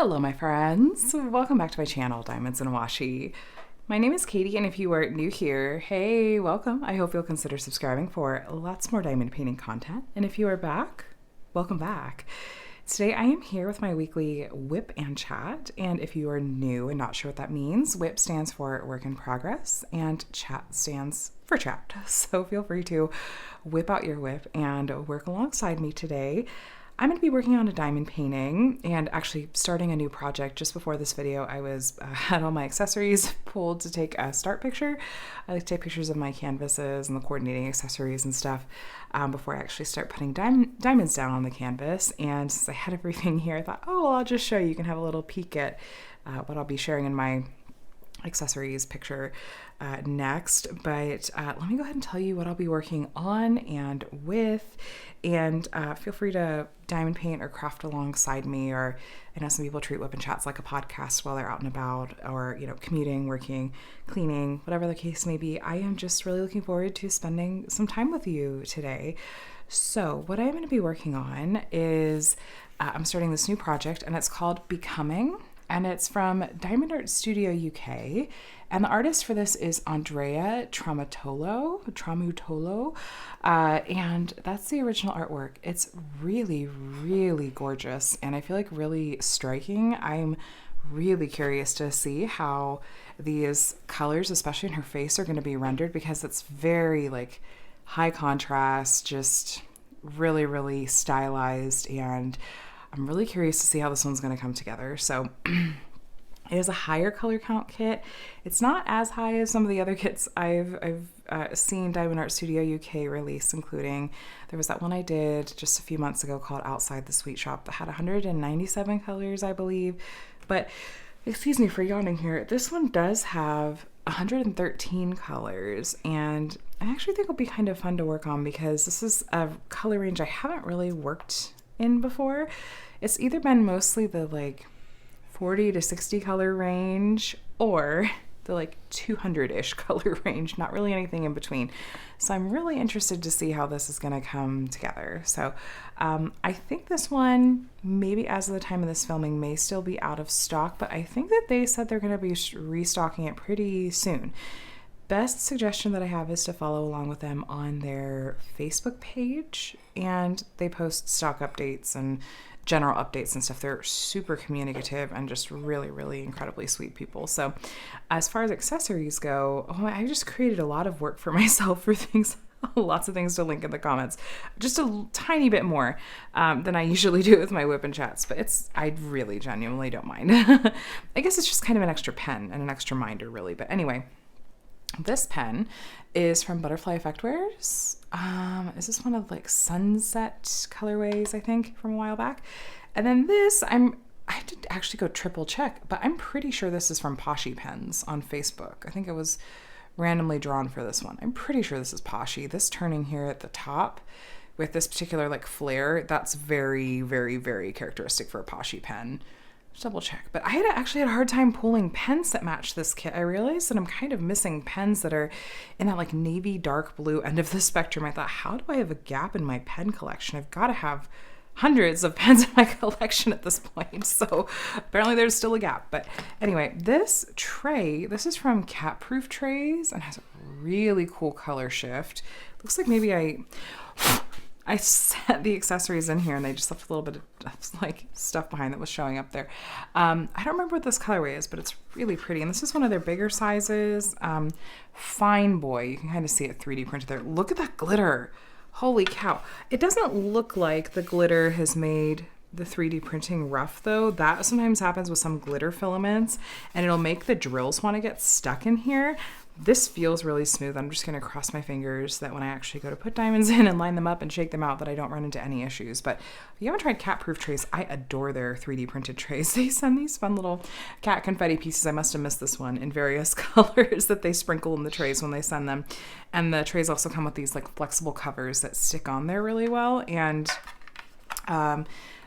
Hello my friends, welcome back to my channel, Diamonds and Washi. My name is Katie, and if you are new here, hey, welcome. I hope you'll consider subscribing for lots more diamond painting content. And if you are back, welcome back. Today I am here with my weekly WIP and Chat, and if you are new and not sure what that means, WIP stands for work in progress and Chat stands for chat. So feel free to whip out your WIP and work alongside me today. I'm going to be working on a diamond painting and actually starting a new project. Just before this video, I had all my accessories pulled to take a start picture. I like to take pictures of my canvases and the coordinating accessories and stuff before I actually start putting diamonds down on the canvas. And since I had everything here, I thought, oh, well, I'll just show you. You can have a little peek at what I'll be sharing in my accessories picture next, but let me go ahead and tell you what I'll be working on and with, and feel free to diamond paint or craft alongside me. Or I know some people treat WIP and Chats like a podcast while they're out and about, or commuting, working, cleaning, whatever the case may be. I am just really looking forward to spending some time with you today. So what I'm going to be working on is I'm starting this new project, and it's called Becoming. And it's from Diamond Art Studio UK. And the artist for this is Andrea Tramutolo. And that's the original artwork. It's really, really gorgeous. And I feel like really striking. I'm really curious to see how these colors, especially in her face, are going to be rendered, because it's very like high contrast, just really, really stylized. And I'm really curious to see how this one's going to come together. So it is a higher color count kit. It's not as high as some of the other kits I've seen Diamond Art Studio UK release, including there was that one I did just a few months ago called Outside the Sweet Shop that had 197 colors, I believe. But excuse me for yawning here. This one does have 113 colors, and I actually think it'll be kind of fun to work on, because this is a color range I haven't really worked in before. It's either been mostly the like 40 to 60 color range, or the like 200-ish color range, not really anything in between. So I'm really interested to see how this is going to come together. So I think this one, maybe as of the time of this filming, may still be out of stock, but I think that they said they're going to be restocking it pretty soon. Best suggestion that I have is to follow along with them on their Facebook page, and they post stock updates and general updates and stuff. They're super communicative and just really, really incredibly sweet people. So as far as accessories go, I just created a lot of work for myself for things, lots of things to link in the comments, just a tiny bit more than I usually do with my WIP and Chats, but I really genuinely don't mind. I guess it's just kind of an extra pen and an extra minder, really. But anyway, this pen is from Butterfly Effectwares. Is this one of like Sunset colorways, I think, from a while back? And then this, I did actually go triple check, but I'm pretty sure this is from Poshy Pens on Facebook. I think it was randomly drawn for this one. I'm pretty sure this is Poshy. This turning here at the top with this particular like flare, that's very, very, very characteristic for a Poshy pen. Double check. But I actually had a hard time pulling pens that match this kit. I realized that I'm kind of missing pens that are in that like navy dark blue end of the spectrum. I thought, how do I have a gap in my pen collection? I've got to have hundreds of pens in my collection at this point. So apparently there's still a gap. But anyway, this tray, this is from Cat Proof Trays and has a really cool color shift. Looks like maybe I set the accessories in here and they just left a little bit of like stuff behind that was showing up there. I don't remember what this colorway is, but it's really pretty. And this is one of their bigger sizes. Fine Boy. You can kind of see it 3D printed there. Look at that glitter. Holy cow. It doesn't look like the glitter has made the 3D printing rough though. That sometimes happens with some glitter filaments, and it'll make the drills want to get stuck in here. This feels really smooth. I'm just going to cross my fingers that when I actually go to put diamonds in and line them up and shake them out, that I don't run into any issues. But if you haven't tried Cat Proof Trays, I adore their 3D printed trays. They send these fun little cat confetti pieces. I must have missed this one in various colors that they sprinkle in the trays when they send them. And the trays also come with these like flexible covers that stick on there really well. And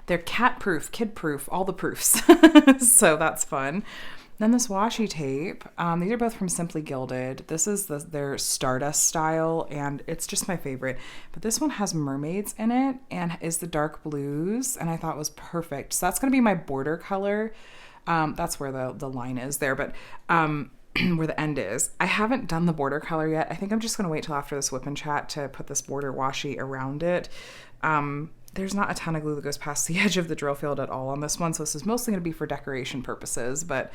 they're cat proof, kid proof, all the proofs. So that's fun. Then this washi tape. These are both from Simply Gilded. This is their Stardust style, and it's just my favorite. But this one has mermaids in it and is the dark blues, and I thought was perfect. So that's going to be my border color. That's where the line is there, but where the end is. I haven't done the border color yet. I think I'm just going to wait till after this WIP and Chat to put this border washi around it. There's not a ton of glue that goes past the edge of the drill field at all on this one, so this is mostly going to be for decoration purposes, but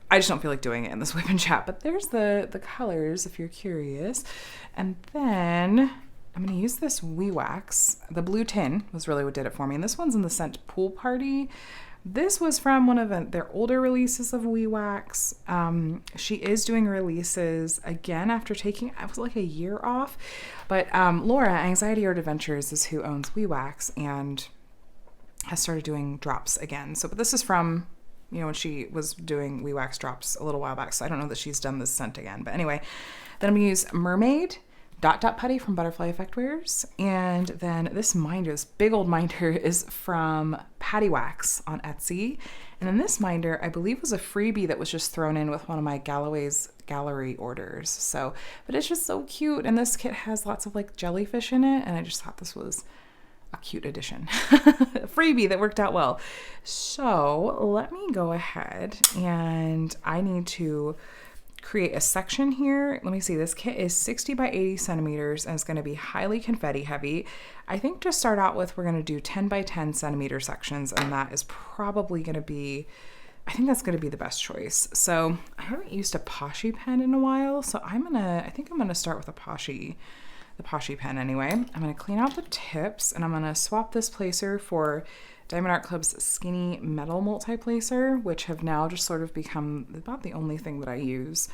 I just don't feel like doing it in this WIP and Chat. But there's the colors if you're curious. And then I'm going to use this WE Wax. The blue tin was really what did it for me, and this one's in the scent Pool Party. This was from one of their older releases of WE Wax. She is doing releases again after taking, I was like a year off. But Laura, Anxiety Art Adventures, is who owns WE Wax and has started doing drops again. So, but this is from, when she was doing WE Wax drops a little while back. So I don't know that she's done this scent again. But anyway, then I'm going to use Mermaid Dot Putty from Butterfly Effect Wares. And then this minder, this big old minder, is from Patty Wax on Etsy. And then this minder, I believe, was a freebie that was just thrown in with one of my Galloway's gallery orders. So, but it's just so cute. And this kit has lots of like jellyfish in it. And I just thought this was a cute addition. A freebie that worked out well. So let me go ahead, and I need to create a section here. Let me see. This kit is 60 by 80 centimeters and it's going to be highly confetti heavy. I think to start out with, we're going to do 10 by 10 centimeter sections, and that is probably going to be, I think that's going to be the best choice. So I haven't used a Poshy pen in a while, so I think I'm going to start with the Poshy pen anyway. I'm going to clean out the tips, and I'm going to swap this placer for Diamond Art Club's skinny metal multi-placer, which have now just sort of become about the only thing that I use.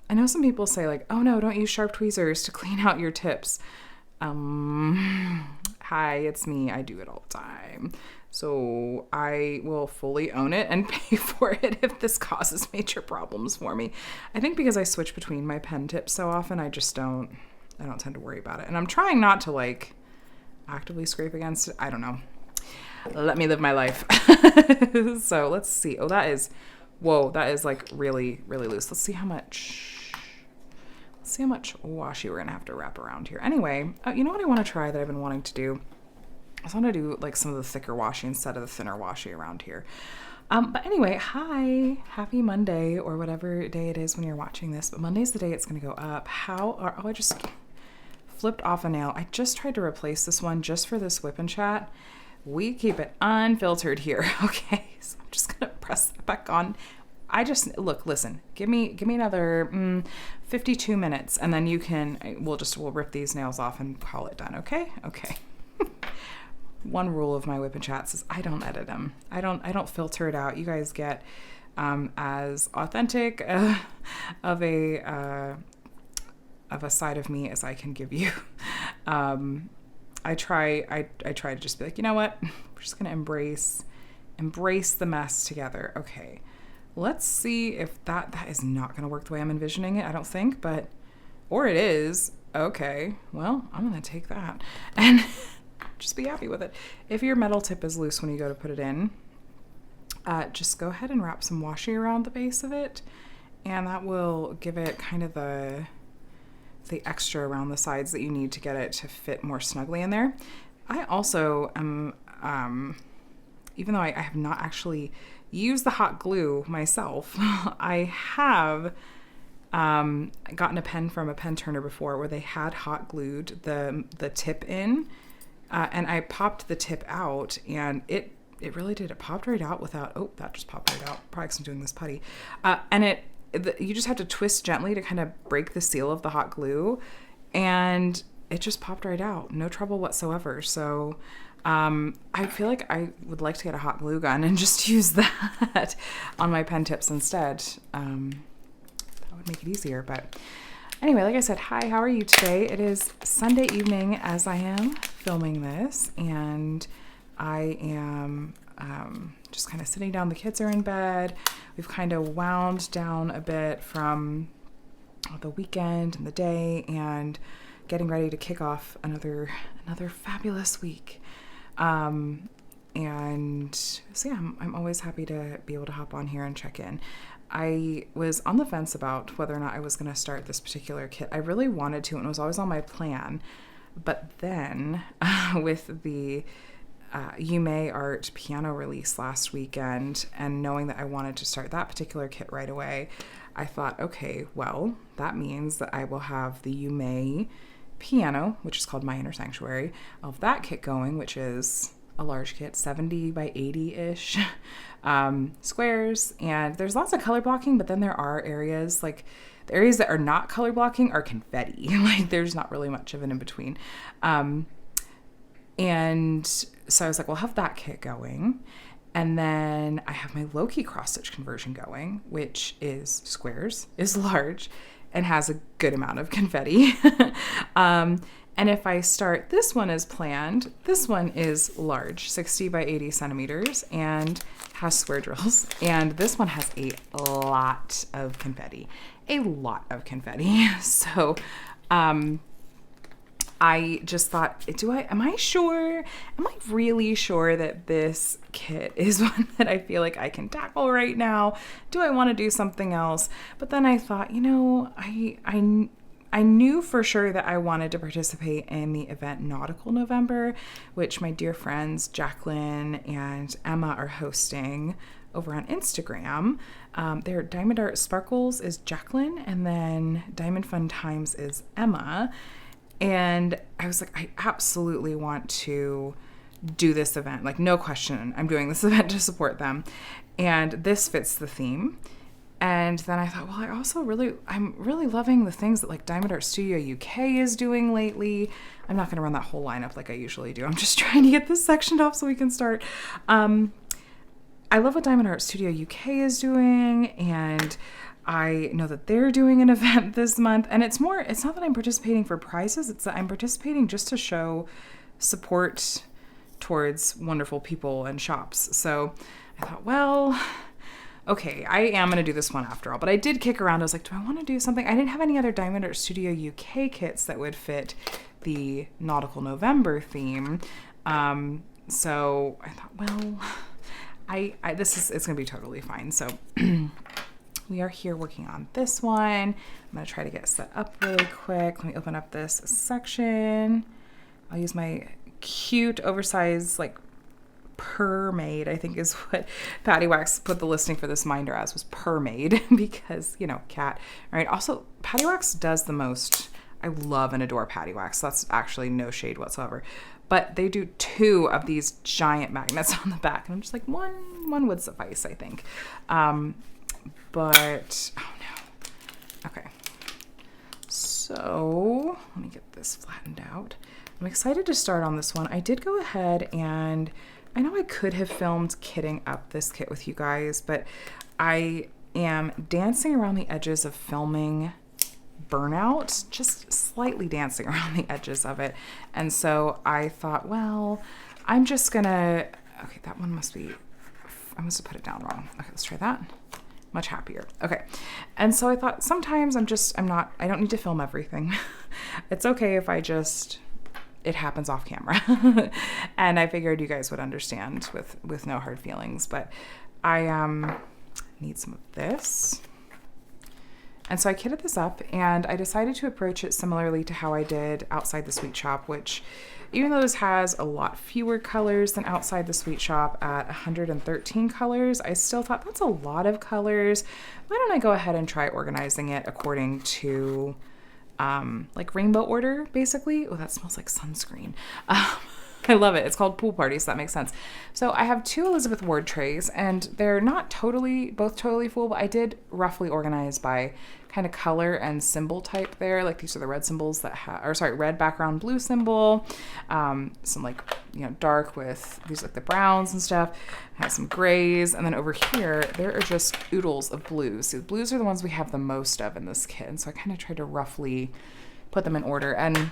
I know some people say like, oh no, don't use sharp tweezers to clean out your tips. Hi, it's me. I do it all the time. So I will fully own it and pay for it if this causes major problems for me. I think because I switch between my pen tips so often, I don't tend to worry about it. And I'm trying not to like actively scrape against it. I don't know. Let me live my life. So let's see. Oh, that is like really, really loose. Let's see how much washi we're gonna have to wrap around here. Anyway, you know what I want to try that I've been wanting to do? I just want to do like some of the thicker washi instead of the thinner washi around here. But anyway, hi, happy Monday, or whatever day it is when you're watching this. But Monday's the day it's gonna go up. I just flipped off a nail. I just tried to replace this one just for this WIP and Chat. We keep it unfiltered here. Okay, so I'm just gonna press that back on. Listen, give me another 52 minutes, and then we'll rip these nails off and call it done. Okay. One rule of my WIP and Chats is I don't edit them. I don't filter it out. You guys get as authentic of a side of me as I can give you. I try to just be like, you know what? We're just going to embrace the mess together. Okay. Let's see if that is not going to work the way I'm envisioning it. I don't think, or it is. Okay. Well, I'm going to take that and just be happy with it. If your metal tip is loose when you go to put it in, just go ahead and wrap some washi around the base of it, and that will give it kind of the extra around the sides that you need to get it to fit more snugly in there. I also am, even though I have not actually used the hot glue myself, I have gotten a pen from a pen turner before where they had hot glued the tip in, and I popped the tip out, and it really did. It popped right out without, that just popped right out. Probably because I'm doing this putty. And you just have to twist gently to kind of break the seal of the hot glue, and it just popped right out. No trouble whatsoever. So I feel like I would like to get a hot glue gun and just use that on my pen tips instead. That would make it easier. But anyway, like I said, hi, how are you today? It is Sunday evening as I am filming this, and I am just kind of sitting down. The kids are in bed. We've kind of wound down a bit from the weekend and the day, and getting ready to kick off another fabulous week. And so yeah, I'm always happy to be able to hop on here and check in. I was on the fence about whether or not I was going to start this particular kit. I really wanted to, and it was always on my plan. But then with the Yume Art piano release last weekend, and knowing that I wanted to start that particular kit right away, I thought, okay, well, that means that I will have the Yume piano, which is called My Inner Sanctuary, of that kit going, which is a large kit, 70 by 80-ish squares. And there's lots of color blocking, but then there are areas, like the areas that are not color blocking are confetti. Like there's not really much of an in-between. And so I was like, well, I'll have that kit going. And then I have my low-key cross-stitch conversion going, which is squares, is large, and has a good amount of confetti. And if I start this one as planned, this one is large, 60 by 80 centimeters, and has square drills. And this one has a lot of confetti. A lot of confetti. So I just thought, am I sure? Am I really sure that this kit is one that I feel like I can tackle right now? Do I want to do something else? But then I thought, I knew for sure that I wanted to participate in the event Nautical November, which my dear friends Jacqueline and Emma are hosting over on Instagram. Their Diamond Art Sparkles is Jacqueline, and then Diamond Fun Times is Emma. And I was like, I absolutely want to do this event. Like, no question, I'm doing this event to support them. And this fits the theme. And then I thought, well, I'm really loving the things that like Diamond Art Studio UK is doing lately. I'm not going to run that whole lineup like I usually do. I'm just trying to get this sectioned off so we can start. I love what Diamond Art Studio UK is doing, and I know that they're doing an event this month. And it's not that I'm participating for prizes, it's that I'm participating just to show support towards wonderful people and shops. So I thought, well, okay, I am going to do this one after all. But I did kick around. I was like, do I want to do something? I didn't have any other Diamond Art Studio UK kits that would fit the Nautical November theme. So I thought, well, it's going to be totally fine. So we are here working on this one. I'm going to try to get set up really quick. Let me open up this section. I'll use my cute, oversized, like, per-made, I think is what Patty Wax put the listing for this minder as, was per-made, because, cat. All right. Also, Patty Wax does the most. I love and adore Patty Wax. That's actually no shade whatsoever. But they do 2 of these giant magnets on the back. And I'm just like, one would suffice, I think. But, oh no. Okay. So, let me get this flattened out. I'm excited to start on this one. I did go ahead and I know I could have filmed kitting up this kit with you guys, but I am dancing around the edges of filming Burnout, just slightly dancing around the edges of it. And so I thought, well, I'm just gonna, okay, that one must be, I must have put it down wrong. Okay, let's try that. Much happier. Okay. And so I thought sometimes I don't need to film everything. It's okay if it happens off camera. And I figured you guys would understand with no hard feelings, but I need some of this. And so I kitted this up, and I decided to approach it similarly to how I did Outside the Sweet Shop, which, even though this has a lot fewer colors than Outside the Sweet Shop at 113 colors, I still thought that's a lot of colors. Why don't I go ahead and try organizing it according to like rainbow order, basically. Oh, that smells like sunscreen. I love it. It's called Pool Party, so that makes sense. So I have 2 Elizabeth Ward trays, and they're not both totally full, but I did roughly organize by kind of color and symbol type there. Like, these are the red symbols red background, blue symbol. Some like, dark with these like the browns and stuff. I have some grays, and then over here, there are just oodles of blues. So the blues are the ones we have the most of in this kit, and so I kind of tried to roughly put them in order. And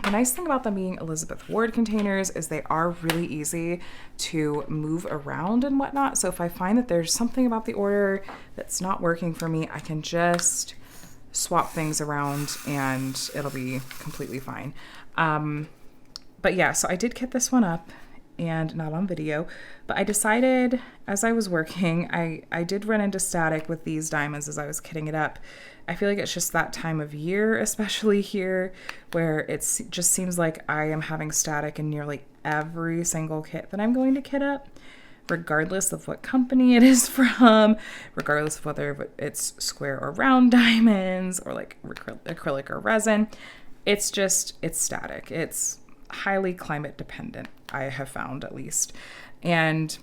the nice thing about them being Elizabeth Ward containers is they are really easy to move around and whatnot. So if I find that there's something about the order that's not working for me, I can just swap things around and it'll be completely fine. But yeah, so I did kit this one up, and not on video, but I decided as I was working, I did run into static with these diamonds as I was kitting it up. I feel like it's just that time of year, especially here, where it just seems like I am having static in nearly every single kit that I'm going to kit up, regardless of what company it is from, regardless of whether it's square or round diamonds or like acrylic or resin. It's static. It's highly climate dependent, I have found at least. And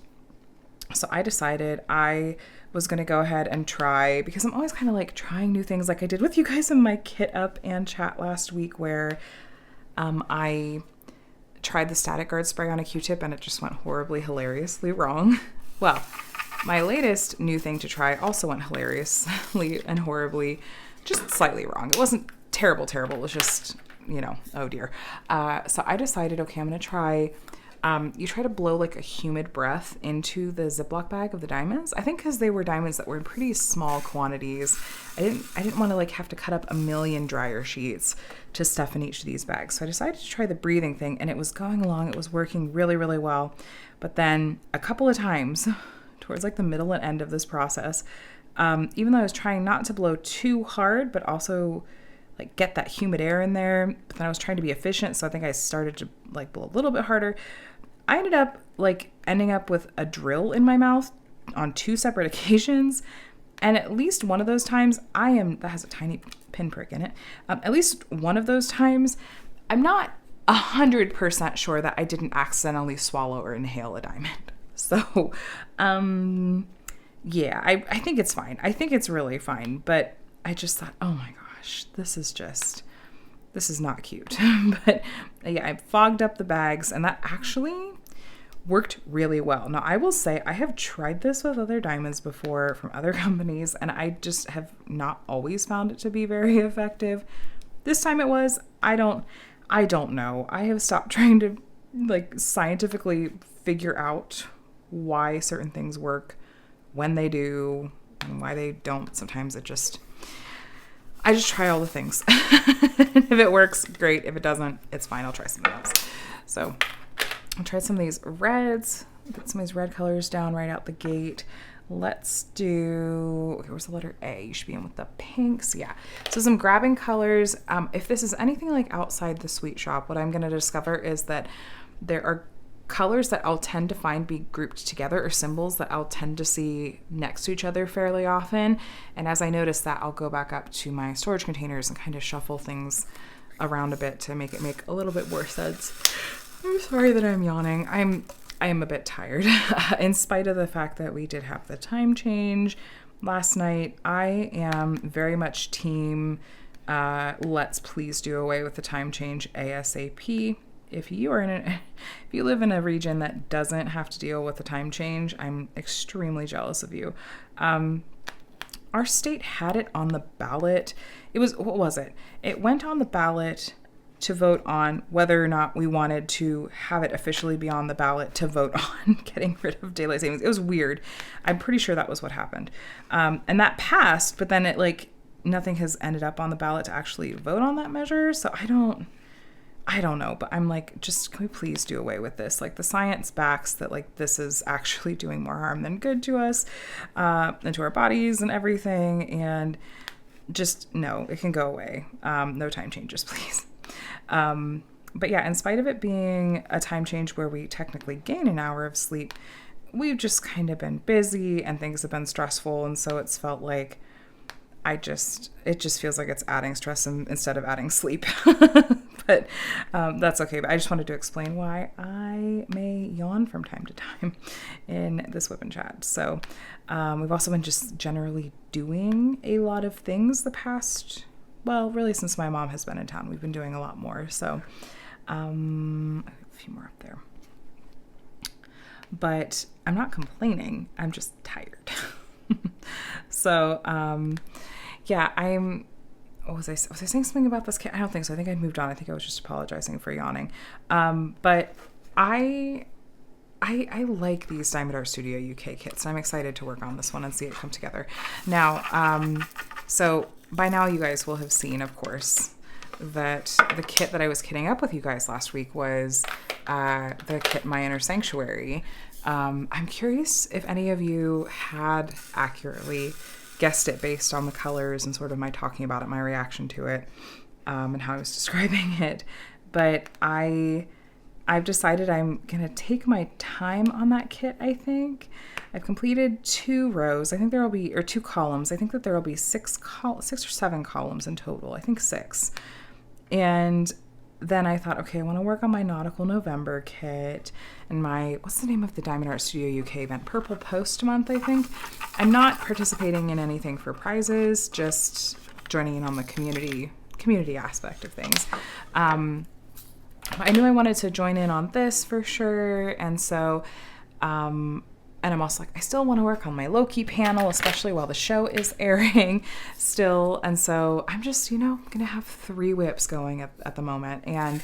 so I decided I was going to go ahead and try, because I'm always kind of like trying new things like I did with you guys in my kit up and chat last week, where I tried the static guard spray on a Q-tip and it just went horribly, hilariously wrong. Well, my latest new thing to try also went hilariously and horribly, just slightly wrong. It wasn't terrible. It was just, oh dear. So I decided, okay, I'm going to try, you try to blow like a humid breath into the Ziploc bag of the diamonds. I think because they were diamonds that were in pretty small quantities, I didn't want to like have to cut up a million dryer sheets to stuff in each of these bags. So I decided to try the breathing thing, and it was going along. It was working really, really well. But then a couple of times towards like the middle and end of this process, even though I was trying not to blow too hard, but also like get that humid air in there, but then I was trying to be efficient. So I think I started to like blow a little bit harder. I ended up ending up with a drill in my mouth on 2 separate occasions. And at least one of those times that has a tiny pinprick in it. At least one of those times, I'm not 100% sure that I didn't accidentally swallow or inhale a diamond. So, yeah, I think it's fine. I think it's really fine. But I just thought, oh my gosh, this is not cute. But yeah, I fogged up the bags, and that actually worked really well. Now, I will say I have tried this with other diamonds before from other companies, and I just have not always found it to be very effective. This time it was. I don't know. I have stopped trying to like scientifically figure out why certain things work, when they do, and why they don't. Sometimes I just try all the things. If it works, great. If it doesn't, it's fine. I'll try something else. So I tried some of these reds, get some of these red colors down right out the gate. Let's do, okay, where's the letter A? You should be in with the pinks. Yeah. So some grabbing colors. If this is anything like outside the sweet shop, what I'm going to discover is that there are colors that I'll tend to find be grouped together, or symbols that I'll tend to see next to each other fairly often. And as I notice that, I'll go back up to my storage containers and kind of shuffle things around a bit to make it make a little bit more sense. I'm sorry that I'm yawning. I am a bit tired. In spite of the fact that we did have the time change last night, I am very much team let's please do away with the time change ASAP. If you live in a region that doesn't have to deal with the time change, I'm extremely jealous of you. Our state had it on the ballot. What was it? It went on the ballot to vote on whether or not we wanted to have it officially be on the ballot to vote on getting rid of daylight savings. It was weird. I'm pretty sure that was what happened. And that passed, but then nothing has ended up on the ballot to actually vote on that measure. So I don't know, but I'm like, just can we please do away with this? Like, the science backs that like this is actually doing more harm than good to us, and to our bodies and everything. And just no, it can go away. No time changes, please. But yeah, in spite of it being a time change where we technically gain an hour of sleep, we've just kind of been busy and things have been stressful. And so it's felt like it just feels like it's adding stress instead of adding sleep. But that's okay. But I just wanted to explain why I may yawn from time to time in this WIP and Chat. So we've also been just generally doing a lot of things the past, well, really since my mom has been in town. We've been doing a lot more. So a few more up there. But I'm not complaining. I'm just tired. So yeah, was I saying something about this kit? I don't think so. I think I moved on. I think I was just apologizing for yawning. But I like these Diamond Art Studio UK kits, and I'm excited to work on this one and see it come together. Now, so by now you guys will have seen, of course, that the kit that I was kitting up with you guys last week was the kit My Inner Sanctuary. I'm curious if any of you had accurately guessed it based on the colors and sort of my talking about it, my reaction to it, and how I was describing it. But I've decided I'm going to take my time on that kit, I think. I've completed 2 rows. I think there will be, or 2 columns. I think that there will be 6 or 7 columns in total. I think 6. And then I thought, okay, I want to work on my Nautical November kit and my, what's the name of the Diamond Art Studio UK event? Purple Post Month, I think. I'm not participating in anything for prizes, just joining in on the community aspect of things. I knew I wanted to join in on this for sure. And so, and I'm also like, I still want to work on my Loki panel, especially while the show is airing still. And so I'm just, going to have 3 WIPs going at the moment. And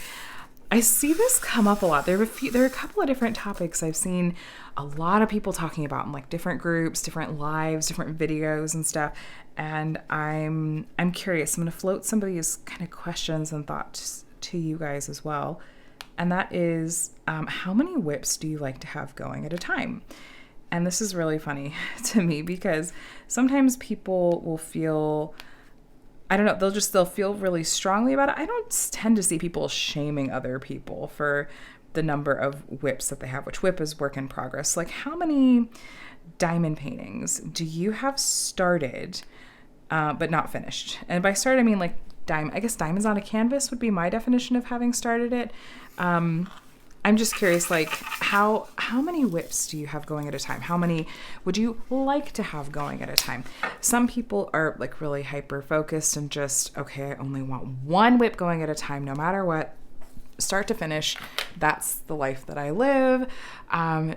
I see this come up a lot. There are a couple of different topics I've seen a lot of people talking about in like different groups, different lives, different videos and stuff. And I'm curious. I'm going to float some of these kind of questions and thoughts to you guys as well. And that is, how many WIPs do you like to have going at a time? And this is really funny to me because sometimes people will feel, I don't know, they'll feel really strongly about it. I don't tend to see people shaming other people for the number of WIPs that they have, which WIP is work in progress. Like, how many diamond paintings do you have started, but not finished? And by started, I mean like I guess diamonds on a canvas would be my definition of having started it. I'm just curious, like, how many WIPs do you have going at a time? How many would you like to have going at a time? Some people are like really hyper focused and just, okay, I only want 1 WIP going at a time, no matter what, start to finish. That's the life that I live.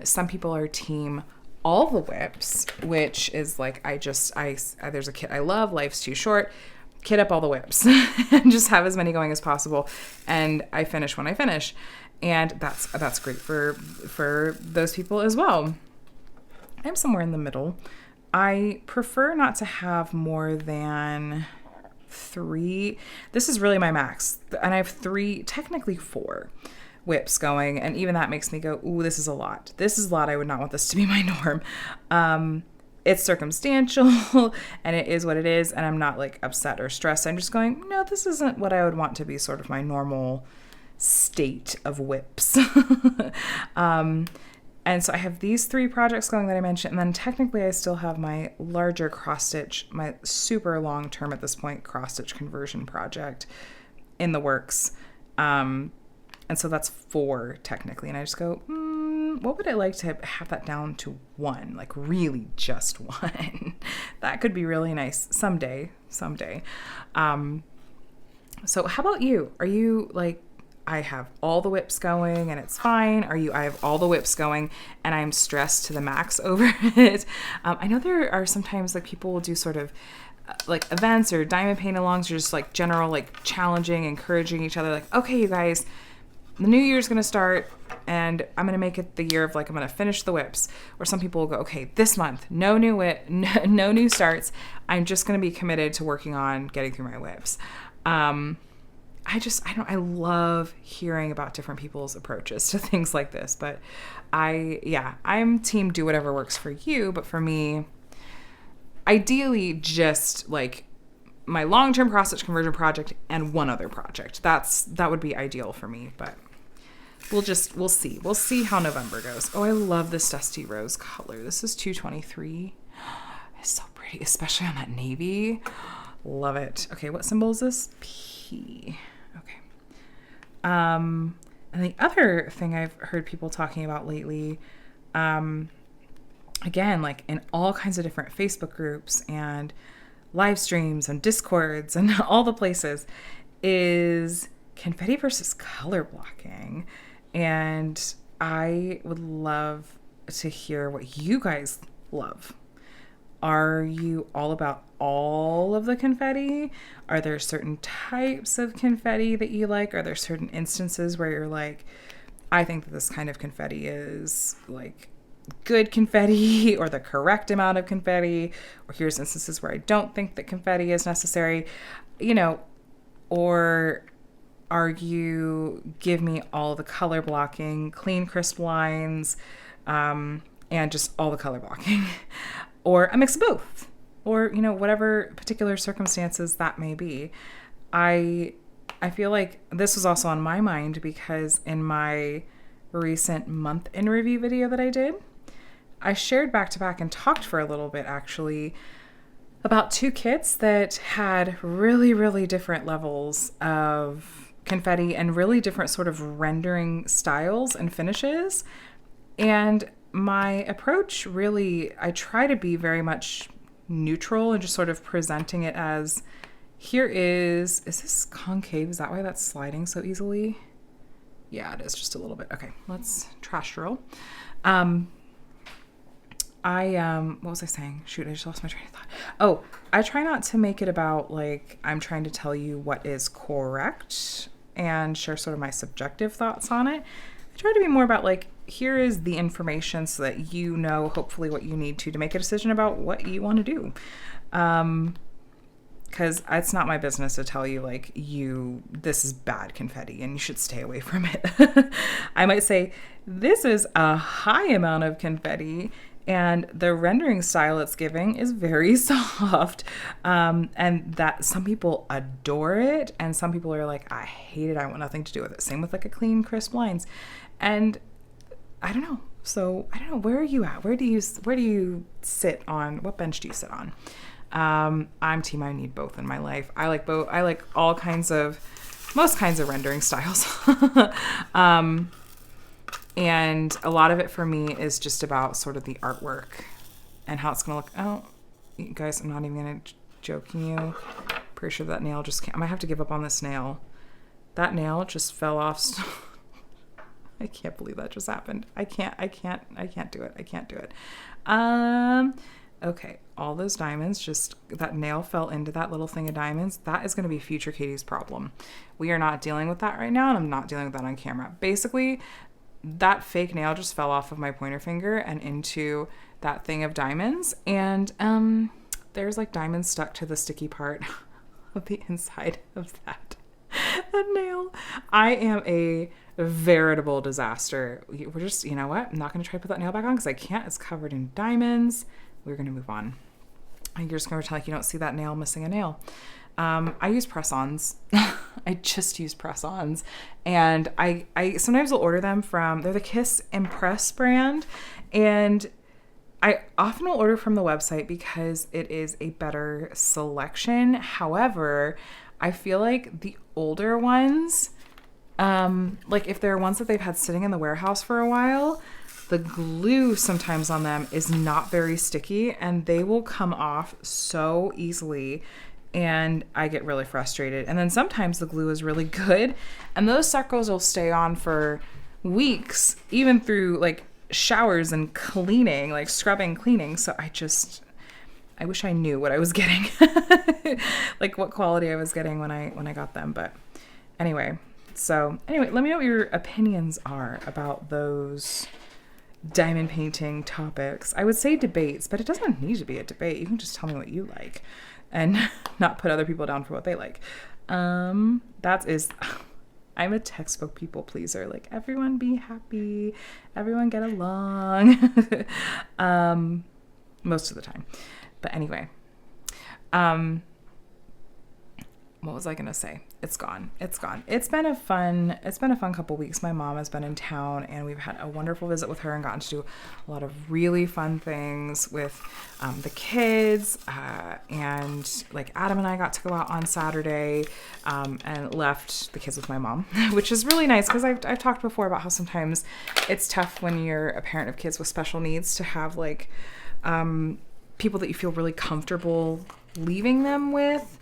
Some people are team all the WIPs, which is like, there's a kit I love, Life's Too Short. Kit up all the WIPs and just have as many going as possible. And I finish when I finish. And that's great for those people as well. I'm somewhere in the middle. I prefer not to have more than 3. This is really my max. And I have 3, technically 4 WIPs going. And even that makes me go, ooh, this is a lot. This is a lot. I would not want this to be my norm. It's circumstantial and it is what it is. And I'm not like upset or stressed. I'm just going, no, this isn't what I would want to be sort of my normal state of WIPs. And so I have these 3 projects going that I mentioned. And then technically I still have my larger cross stitch, my super long term at this point, cross stitch conversion project in the works. And so that's 4 technically. And I just go, what would I like to have that down to 1, like really just 1? That could be really nice someday. So how about you? Are you like, I have all the WIPs going and it's fine? I have all the WIPs going and I'm stressed to the max over it? I know there are sometimes like people will do sort of like events or diamond paint alongs or just like general like challenging, encouraging each other. Like, okay, you guys, the new year's going to start and I'm going to make it the year of like, I'm going to finish the WIPs. Or some people will go, okay, this month, no new WIP, no new starts. I'm just going to be committed to working on getting through my WIPs. I love hearing about different people's approaches to things like this, but I'm team do whatever works for you. But for me, ideally just like my long-term cross-stitch conversion project and 1 other project. That would be ideal for me, but we'll see. We'll see how November goes. Oh, I love this Dusty Rose color. This is 223. It's so pretty, especially on that navy. Love it. Okay, what symbol is this? P. Okay. And the other thing I've heard people talking about lately, again, like in all kinds of different Facebook groups and live streams and Discords and all the places, is confetti versus color blocking. And I would love to hear what you guys love. Are you all about all of the confetti? Are there certain types of confetti that you like? Are there certain instances where you're like, I think that this kind of confetti is like good confetti or the correct amount of confetti, or here's instances where I don't think that confetti is necessary, or argue, give me all the color blocking, clean, crisp lines, and just all the color blocking, or a mix of both, or, you know, whatever particular circumstances that may be. I feel like this was also on my mind because in my recent month in review video that I did, I shared back to back and talked for a little bit actually about two kits that had really, really different levels of confetti and really different sort of rendering styles and finishes. And my approach really, I try to be very much neutral and just sort of presenting it as, here is this concave? Is that why that's sliding so easily? Yeah, it is just a little bit. Okay, let's trash drill. What was I saying? Shoot, I just lost my train of thought. Oh, I try not to make it about like I'm trying to tell you what is correct and share sort of my subjective thoughts on it. I try to be more about like, here is the information so that you know hopefully what you need to make a decision about what you want to do. Because it's not my business to tell you like, this is bad confetti and you should stay away from it. I might say, this is a high amount of confetti and the rendering style it's giving is very soft. And that some people adore it. And some people are like, I hate it. I want nothing to do with it. Same with like a clean, crisp lines. And I don't know. So I don't know. Where are you at? Where do you sit on? What bench do you sit on? I'm team I need both in my life. I like both. I like most kinds of rendering styles. And a lot of it for me is just about sort of the artwork and how it's going to look. Oh, you guys, I'm not even going to joking you. Pretty sure that nail just can't. I might have to give up on this nail. That nail just fell off. I can't believe that just happened. I can't do it. I can't do it. Okay, all those diamonds, just that nail fell into that little thing of diamonds. That is going to be future Katie's problem. We are not dealing with that right now, and I'm not dealing with that on camera. Basically, that fake nail just fell off of my pointer finger and into that thing of diamonds, and there's like diamonds stuck to the sticky part of the inside of that nail. I am a veritable disaster. We're just, you know what? I'm not going to try to put that nail back on because I can't. It's covered in diamonds. We're going to move on. You're just going to pretend like you don't see that nail missing a nail. I use press-ons. I just use press-ons. And I sometimes will order them they're the Kiss Impress brand. And I often will order from the website because it is a better selection. However, I feel like the older ones, like if there are ones that they've had sitting in the warehouse for a while, the glue sometimes on them is not very sticky and they will come off so easily and I get really frustrated. And then sometimes the glue is really good and those suckers will stay on for weeks, even through like showers and cleaning, like scrubbing, cleaning. So I wish I knew what I was getting, like what quality I was getting when I got them. But anyway, let me know what your opinions are about those diamond painting topics. I would say debates, but it doesn't need to be a debate. You can just tell me what you like and not put other people down for what they like. I'm a textbook people pleaser. Like, everyone be happy, everyone get along. Most of the time. But anyway, what was I going to say? It's gone. It's been a fun couple weeks. My mom has been in town and we've had a wonderful visit with her and gotten to do a lot of really fun things with the kids. And like Adam and I got to go out on Saturday and left the kids with my mom, which is really nice because I've talked before about how sometimes it's tough when you're a parent of kids with special needs to have like people that you feel really comfortable leaving them with.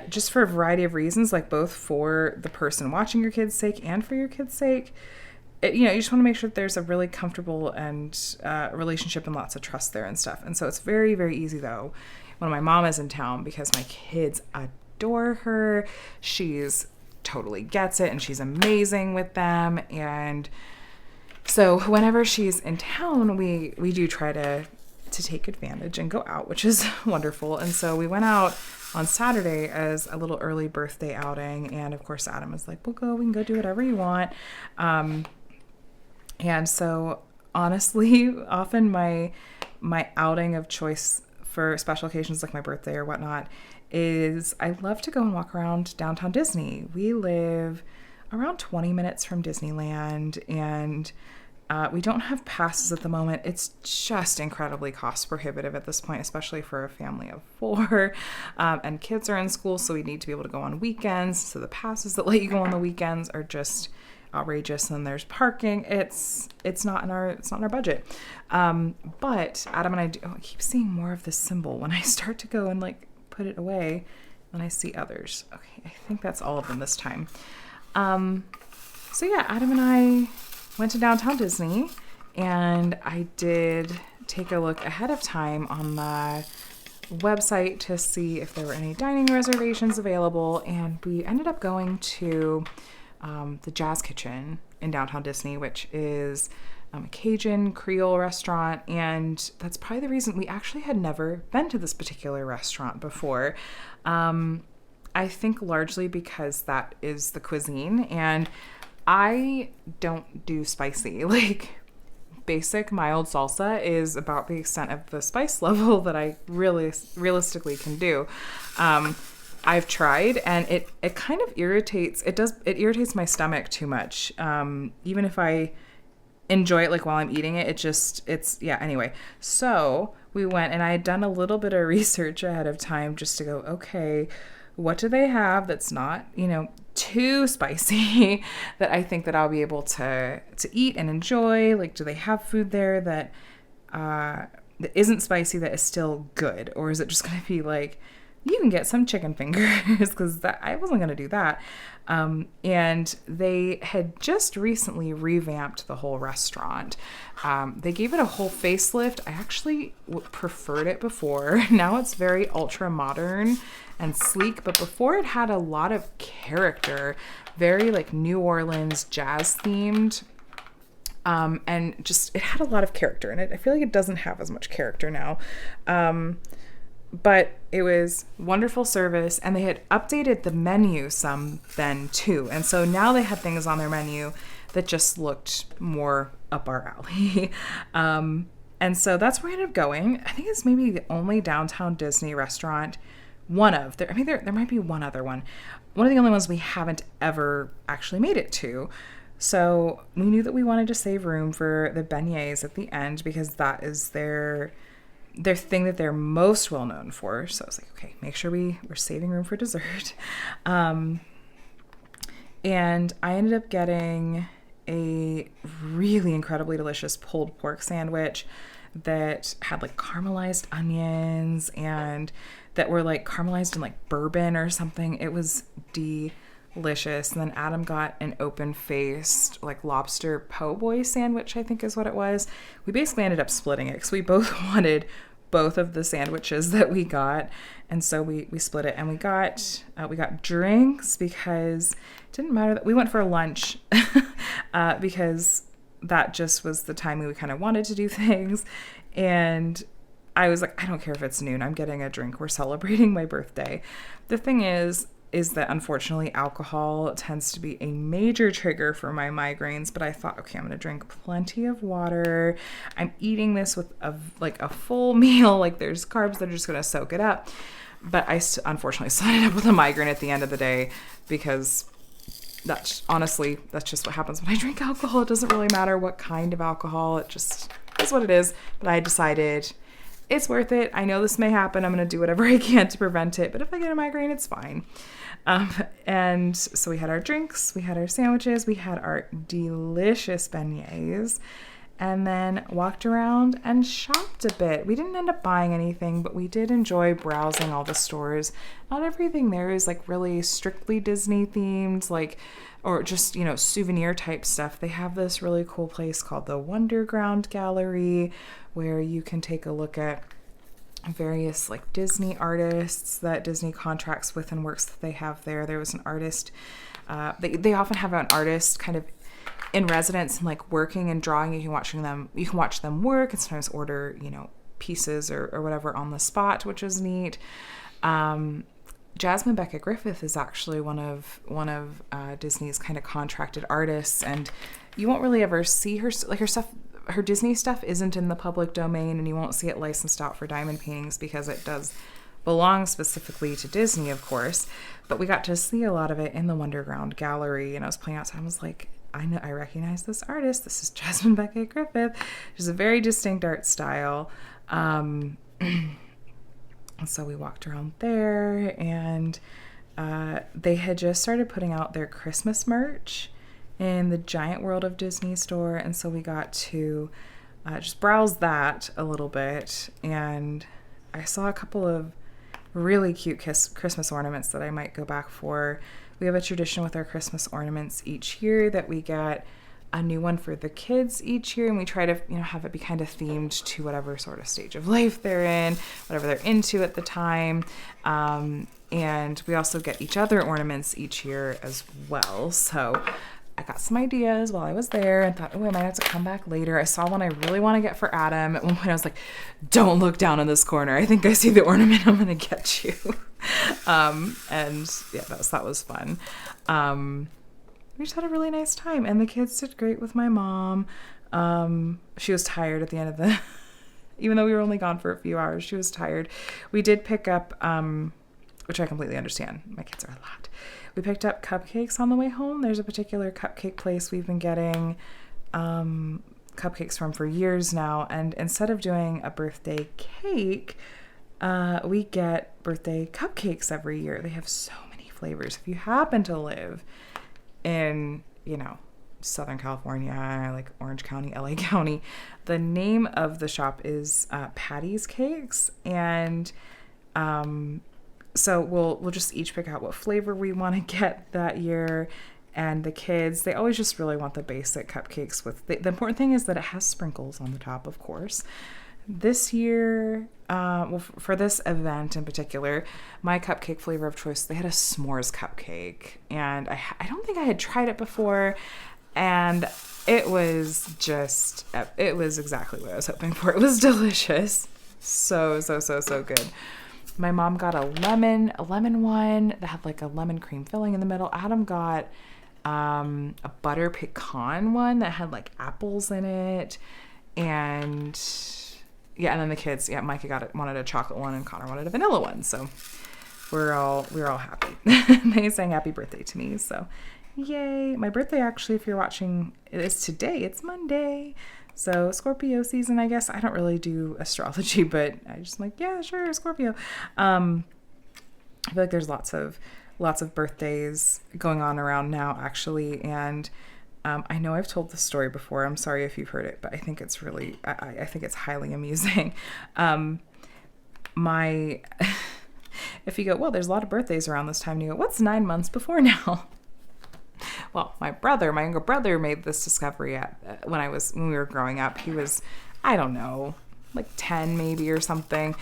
Just for a variety of reasons, like both for the person watching your kid's sake and for your kid's sake. You just want to make sure that there's a really comfortable and relationship and lots of trust there and stuff. And so it's very, very easy though when my mom is in town because my kids adore her. She's totally gets it and she's amazing with them. And so whenever she's in town, we do try to take advantage and go out, which is wonderful. And so we went out on Saturday as a little early birthday outing. And of course, Adam was like, we can go do whatever you want. And so honestly, often my outing of choice for special occasions like my birthday or whatnot is I love to go and walk around downtown Disney. We live around 20 minutes from Disneyland, and we don't have passes at the moment. It's just incredibly cost prohibitive at this point, especially for a family of 4. And kids are in school, so we need to be able to go on weekends. So the passes that let you go on the weekends are just outrageous. And there's parking. It's not in our budget. But Adam and I keep seeing more of this symbol when I start to go and like put it away. Then I see others. Okay, I think that's all of them this time. So yeah, Adam and I went to downtown Disney, and I did take a look ahead of time on the website to see if there were any dining reservations available, and we ended up going to the Jazz Kitchen in downtown Disney, which is a Cajun Creole restaurant, and that's probably the reason we actually had never been to this particular restaurant before. I think largely because that is the cuisine, and I don't do spicy. Like, basic mild salsa is about the extent of the spice level that I really realistically can do. I've tried, and it kind of irritates. It irritates my stomach too much. Even if I enjoy it, like while I'm eating it, anyway. So we went, and I had done a little bit of research ahead of time just to go, okay, what do they have that's not, too spicy that I think that I'll be able to eat and enjoy? Like, do they have food there that isn't spicy that is still good? Or is it just going to be like, you can get some chicken fingers? Because I wasn't going to do that. And they had just recently revamped the whole restaurant. They gave it a whole facelift. I actually preferred it before. Now it's very ultra modern and sleek, but before it had a lot of character, very like New Orleans jazz themed. And just, it had a lot of character in it. I feel like it doesn't have as much character now. But it was wonderful service, and they had updated the menu some then too. And so now they had things on their menu that just looked more up our alley. And so that's where I ended up going. I think it's maybe the only downtown Disney restaurant. There might be one other one. One of the only ones we haven't ever actually made it to. So we knew that we wanted to save room for the beignets at the end, because that is their thing that they're most well known for. So I was like, okay, make sure we're saving room for dessert. And I ended up getting a really incredibly delicious pulled pork sandwich that had like caramelized onions and that were like caramelized in like bourbon or something. It was delicious. And then Adam got an open-faced like lobster po' boy sandwich, I think is what it was. We basically ended up splitting it because we both wanted both of the sandwiches that we got, and so we split it. And we got drinks because it didn't matter that we went for lunch because that just was the time we kind of wanted to do things. And I was like, I don't care if it's noon, I'm getting a drink. We're celebrating my birthday. The thing is that unfortunately alcohol tends to be a major trigger for my migraines, but I thought, okay, I'm going to drink plenty of water. I'm eating this with a full meal. Like, there's carbs that are just going to soak it up. But I unfortunately still ended up with a migraine at the end of the day, because that's just what happens when I drink alcohol. It doesn't really matter what kind of alcohol. It just is what it is. But I decided it's worth it. I know this may happen. I'm going to do whatever I can to prevent it. But if I get a migraine, it's fine. And so we had our drinks, we had our sandwiches, we had our delicious beignets, and then walked around and shopped a bit. We didn't end up buying anything, but we did enjoy browsing all the stores. Not everything there is like really strictly Disney themed, like, or just, souvenir type stuff. They have this really cool place called the Wonderground Gallery, where you can take a look at various like Disney artists that Disney contracts with and works that they have there. There was an artist, they often have an artist kind of in residence and like working and drawing. You can watch them work and sometimes order, pieces or whatever on the spot, which is neat. Jasmine Beckett Griffith is actually one of Disney's kind of contracted artists, and you won't really ever see her, like, her stuff. Her Disney stuff isn't in the public domain, and you won't see it licensed out for diamond paintings because it does belong specifically to Disney, of course. But we got to see a lot of it in the Wonderground Gallery, and I was playing outside. I was like, I recognize this artist. This is Jasmine Beckett Griffith. She's a very distinct art style. So we walked around there, and they had just started putting out their Christmas merch in the Giant World of Disney store, and so we got to just browse that a little bit, and I saw a couple of really cute Christmas ornaments that I might go back for. We have a tradition with our Christmas ornaments each year that we get a new one for the kids each year, and we try to, have it be kind of themed to whatever sort of stage of life they're in, whatever they're into at the time. And we also get each other ornaments each year as well. So I got some ideas while I was there and thought, I might have to come back later. I saw one I really want to get for Adam. At one point I was like, don't look down in this corner. I think I see the ornament I'm going to get you. And yeah, that was fun. We just had a really nice time, and the kids did great with my mom. She was tired at the end of even though we were only gone for a few hours, she was tired. We did pick up, which I completely understand. My kids are a lot. We picked up cupcakes on the way home. There's a particular cupcake place we've been getting cupcakes from for years now. And instead of doing a birthday cake, we get birthday cupcakes every year. They have so many flavors. If you happen to live in, Southern California, like Orange County, LA County, the name of the shop is Patty's Cakes. And so we'll just each pick out what flavor we want to get that year. And the kids, they always just really want the basic cupcakes with the important thing is that it has sprinkles on the top, of course. This year, for this event in particular, my cupcake flavor of choice, they had a s'mores cupcake. And I don't think I had tried it before. And it was exactly what I was hoping for. It was delicious. So good. My mom got a lemon one that had like a lemon cream filling in the middle. Adam got a butter pecan one that had like apples in it. And then the kids, Micah wanted a chocolate one and Connor wanted a vanilla one. So we're all happy. They sang happy birthday to me. So yay. My birthday, actually, if you're watching, it is today. It's Monday. So Scorpio season, I guess. I don't really do astrology, but I just like, yeah, sure, Scorpio. I feel like there's lots of birthdays going on around now, actually. And I know I've told this story before. I'm sorry if you've heard it, but I think it's really, I think it's highly amusing. If you go, well, there's a lot of birthdays around this time, and you go, what's 9 months before now? Well, my younger brother made this discovery when we were growing up. He was, I don't know, like 10 maybe or something.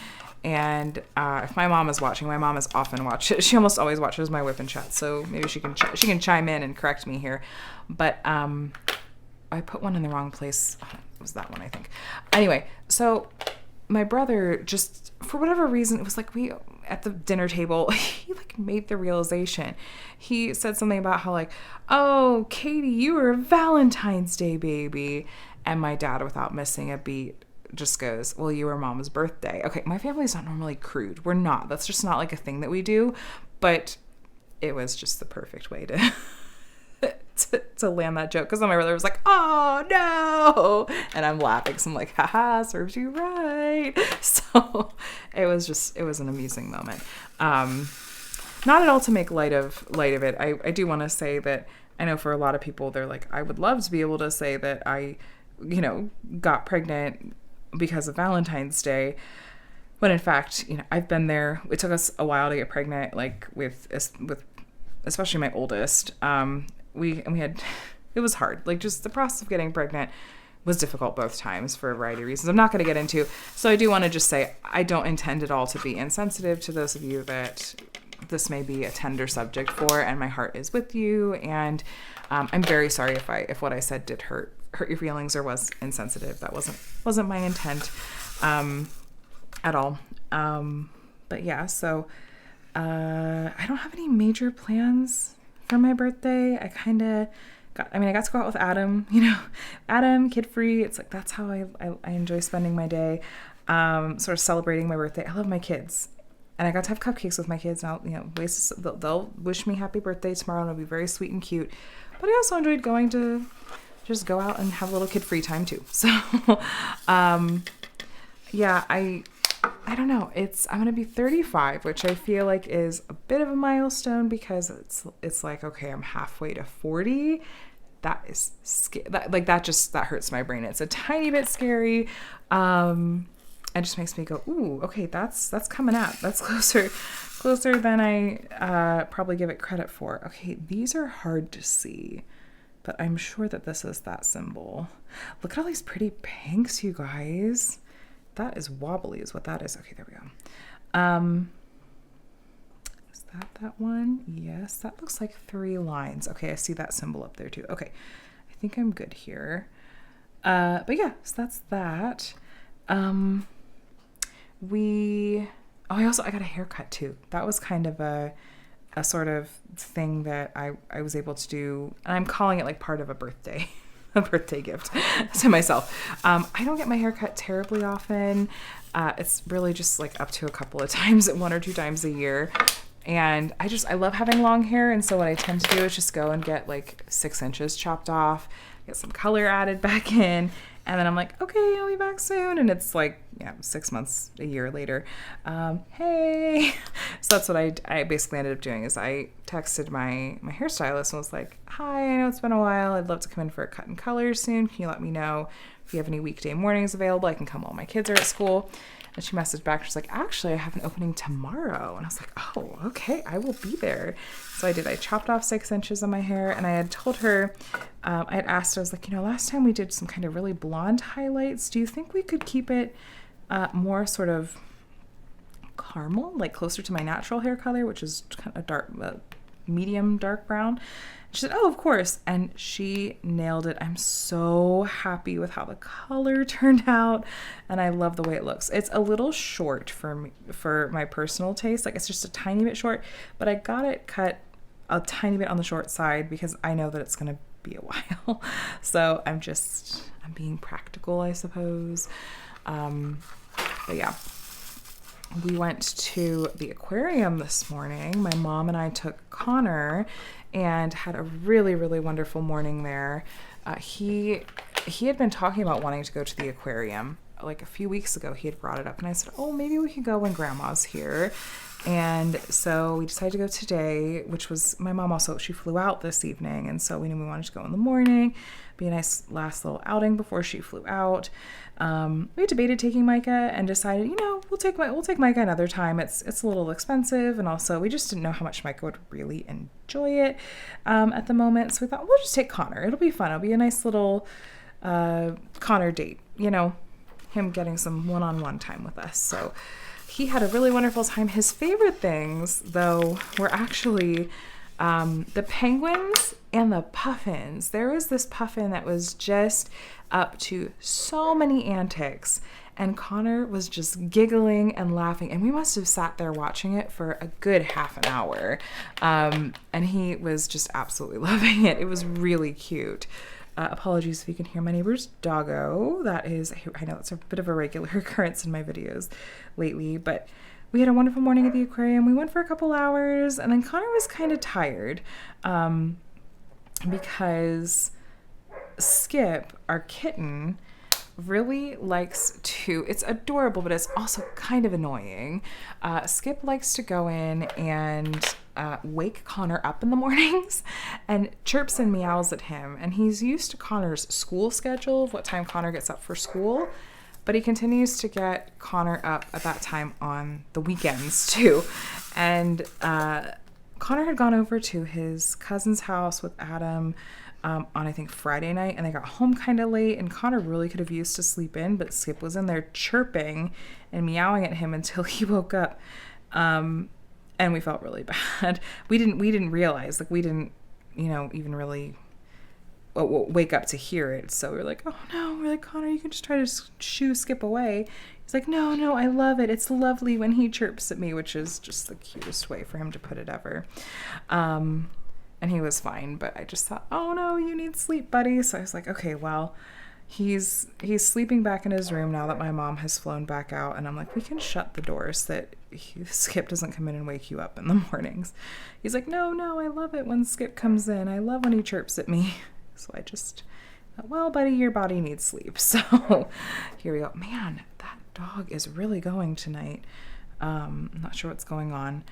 And if my mom is watching, my mom has often watched. She almost always watches my WIP and Chat, so maybe she can chime in and correct me here. But I put one in the wrong place. Oh, it was that one, I think. Anyway, so my brother, just for whatever reason, it was like we at the dinner table, he like made the realization. He said something about how like, oh, Katie, you were a Valentine's Day baby. And my dad, without missing a beat, just goes, well, you were mom's birthday. Okay, my family's not normally crude. We're not. That's just not like a thing that we do. But it was just the perfect way to to land that joke. Because then my brother was like, oh, no. And I'm laughing because I'm like, haha, serves you right. So it was an amusing moment. Not at all to make light of it. I do want to say that I know for a lot of people, they're like, I would love to be able to say that I, got pregnant because of Valentine's Day. When in fact, I've been there. It took us a while to get pregnant, like with especially my oldest. We had, it was hard. Like just the process of getting pregnant was difficult both times for a variety of reasons I'm not going to get into. So I do want to just say, I don't intend at all to be insensitive to those of you that this may be a tender subject for, and my heart is with you. And I'm very sorry if what I said did hurt your feelings or was insensitive. That wasn't my intent at all. But yeah, so I don't have any major plans for my birthday. I got to go out with Adam, Adam, kid free. It's like, that's how I enjoy spending my day, sort of celebrating my birthday. I love my kids. And I got to have cupcakes with my kids. And they'll wish me happy birthday tomorrow, and it'll be very sweet and cute. But I also enjoyed going to just go out and have a little kid free time too. So, yeah, I don't know. I'm going to be 35, which I feel like is a bit of a milestone, because it's like, okay, I'm halfway to 40. That is scary. That hurts my brain. It's a tiny bit scary. It just makes me go, ooh, okay, that's coming up. That's closer than I probably give it credit for. Okay, these are hard to see, but I'm sure that this is that symbol. Look at all these pretty pinks, you guys. That is wobbly is what that is. Okay, there we go. Is that one? Yes, that looks like 3 lines. Okay, I see that symbol up there too. Okay, I think I'm good here. But yeah, so that's that. I got a haircut too. That was kind of a sort of thing that I was able to do, and I'm calling it like part of a birthday gift to myself. I don't get my hair cut terribly often. It's really just like up to a couple of times, 1 or 2 times a year. And I love having long hair. And so what I tend to do is just go and get like 6 inches chopped off, get some color added back in. And then I'm like, okay, I'll be back soon. And it's like, 6 months, a year later. Hey. So that's what I basically ended up doing, is I texted my hairstylist and was like, hi, I know it's been a while. I'd love to come in for a cut and color soon. Can you let me know if you have any weekday mornings available? I can come while my kids are at school. And she messaged back. She's like, actually, I have an opening tomorrow. And I was like, oh, okay, I will be there. So I did. I chopped off 6 inches of my hair, and I had told her, I had asked her, I was like, last time we did some kind of really blonde highlights. Do you think we could keep it more sort of caramel, like closer to my natural hair color, which is kind of dark, medium dark brown? She said, oh, of course. And she nailed it. I'm so happy with how the color turned out. And I love the way it looks. It's a little short for me, for my personal taste. Like, it's just a tiny bit short, but I got it cut a tiny bit on the short side because I know that it's going to be a while. So I'm being practical, I suppose. But yeah. We went to the aquarium this morning. My mom and I took Connor and had a really, really wonderful morning there. He had been talking about wanting to go to the aquarium. Like a few weeks ago, he had brought it up, and I said, oh, maybe we could go when Grandma's here. And so we decided to go today, which was, my mom also, she flew out this evening, and so we knew we wanted to go in the morning, be a nice last little outing before she flew out. We debated taking Micah and decided, we'll take Micah another time. It's a little expensive, and also we just didn't know how much Micah would really enjoy it at the moment. So we thought, we'll just take Connor. It'll be fun. It'll be a nice little Connor date, him getting some one-on-one time with us. So he had a really wonderful time. His favorite things, though, were actually the penguins and the puffins. There was this puffin that was just up to so many antics, and Connor was just giggling and laughing, and we must have sat there watching it for a good half an hour, and he was just absolutely loving it. It was really cute. Apologies if you can hear my neighbor's doggo. I know it's a bit of a regular occurrence in my videos lately, but we had a wonderful morning at the aquarium. We went for a couple hours, and then Connor was kind of tired because Skip, our kitten, really likes to, it's adorable, but it's also kind of annoying. Skip likes to go in and wake Connor up in the mornings and chirps and meows at him. And he's used to Connor's school schedule of what time Connor gets up for school, but he continues to get Connor up at that time on the weekends too. And Connor had gone over to his cousin's house with Adam on, I think, Friday night, and they got home kind of late, and Connor really could have used to sleep in, but Skip was in there chirping and meowing at him until he woke up. And we felt really bad. We didn't realize, like, we didn't, even really wake up to hear it. So we're like, oh no, we're like, Connor, you can just try to shoo Skip away. He's like, no, I love it. It's lovely when he chirps at me, which is just the cutest way for him to put it ever. And he was fine, but I just thought, oh no, you need sleep, buddy. So I was like, okay, well, he's sleeping back in his room now that my mom has flown back out, and I'm like, we can shut the doors so that Skip doesn't come in and wake you up in the mornings. He's like, no, I love it when Skip comes in. I love when he chirps at me. So I just thought, well, buddy, your body needs sleep. So here we go. Man, that dog is really going tonight. I'm not sure what's going on.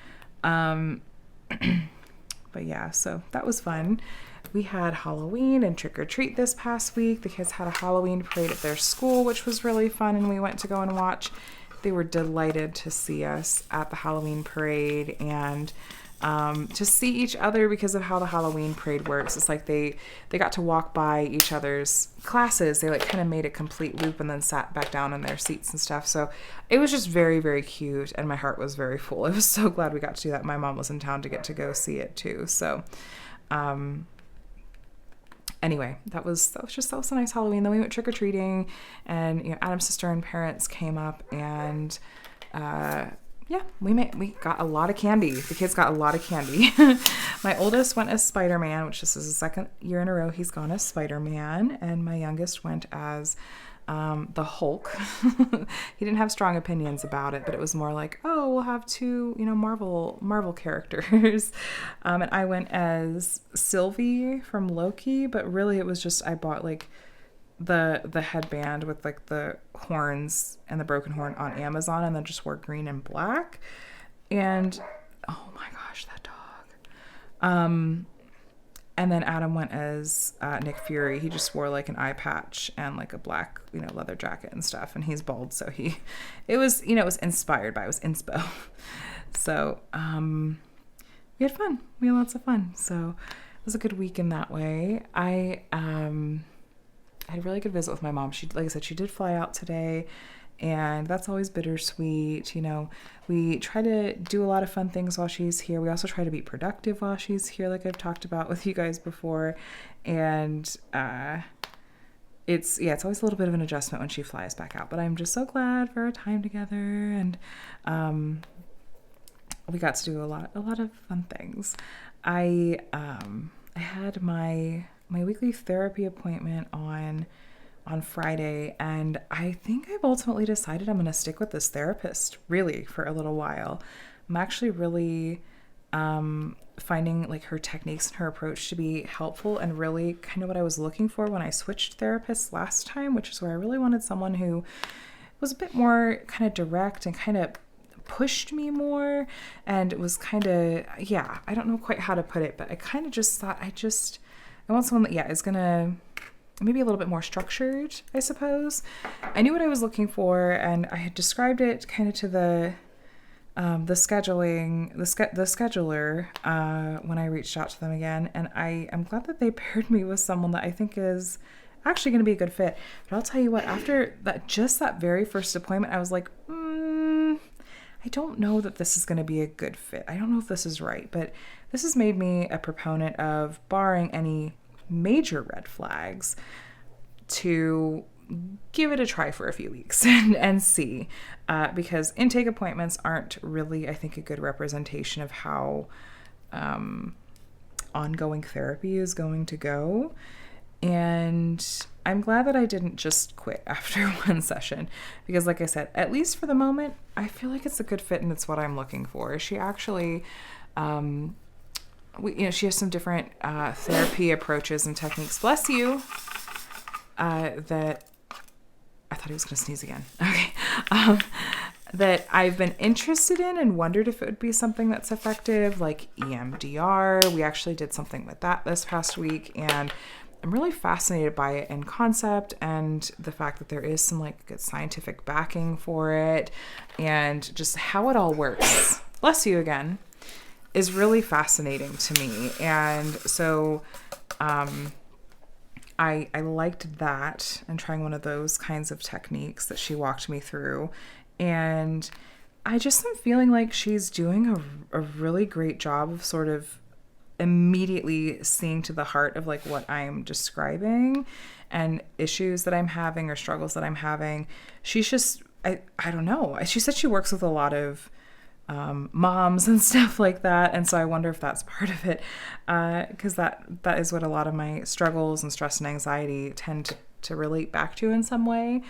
But yeah, so that was fun. We had Halloween and trick or treat this past week. The kids had a Halloween parade at their school, which was really fun, and we went to go and watch. They were delighted to see us at the Halloween parade and to see each other because of how the Halloween parade works. It's like they got to walk by each other's classes. They like kind of made a complete loop and then sat back down in their seats and stuff. So it was just very, very cute, and my heart was very full. I was so glad we got to do that. My mom was in town to get to go see it too. So anyway, that was a nice Halloween. Then we went trick-or-treating, and Adam's sister and parents came up, and yeah, we got a lot of candy. The kids got a lot of candy. My oldest went as Spider-Man, which this is the second year in a row he's gone as Spider-Man, and my youngest went as the Hulk. He didn't have strong opinions about it, but it was more like, oh, we'll have two, Marvel characters. And I went as Sylvie from Loki, but really it was just, I bought like the headband with like the horns and the broken horn on Amazon, and then just wore green and black. And oh my gosh, that dog. And then Adam went as Nick Fury. He just wore like an eye patch and like a black, leather jacket and stuff. And he's bald, so it was inspired by, it was inspo. So we had fun. We had lots of fun. So it was a good week in that way. I had a really good visit with my mom. She, like I said, she did fly out today, and that's always bittersweet. We try to do a lot of fun things while she's here. We also try to be productive while she's here, like I've talked about with you guys before. And it's always a little bit of an adjustment when she flies back out, but I'm just so glad for our time together. And we got to do a lot of fun things. I had my weekly therapy appointment on Friday, and I think I've ultimately decided I'm going to stick with this therapist really for a little while. I'm actually really finding like her techniques and her approach to be helpful, and really kind of what I was looking for when I switched therapists last time, which is where I really wanted someone who was a bit more kind of direct and kind of pushed me more, and it was kind of, I don't know quite how to put it, but I kind of just thought I want someone that, is going to maybe a little bit more structured, I suppose. I knew what I was looking for, and I had described it kind of to the scheduler when I reached out to them again, and I'm glad that they paired me with someone that I think is actually going to be a good fit. But I'll tell you what, after that very first appointment, I was like, I don't know that this is going to be a good fit. I don't know if this is right, but this has made me a proponent of, barring any major red flags, to give it a try for a few weeks and see, because intake appointments aren't really, I think, a good representation of how ongoing therapy is going to go. And I'm glad that I didn't just quit after one session, because like I said, at least for the moment, I feel like it's a good fit and it's what I'm looking for. She actually, she has some different therapy approaches and techniques. Bless you. That I thought he was going to sneeze again. Okay. That I've been interested in and wondered if it would be something that's effective, like EMDR. We actually did something with that this past week, and I'm really fascinated by it in concept, and the fact that there is some like good scientific backing for it, and just how it all works. Bless you again. Is really fascinating to me. And so I liked that, and trying one of those kinds of techniques that she walked me through. And I just am feeling like she's doing a really great job of sort of immediately seeing to the heart of like what I'm describing and issues that I'm having or struggles that I'm having. She's just, I don't know. She said she works with a lot of moms and stuff like that. And so I wonder if that's part of it. Cause that is what a lot of my struggles and stress and anxiety tend to relate back to in some way.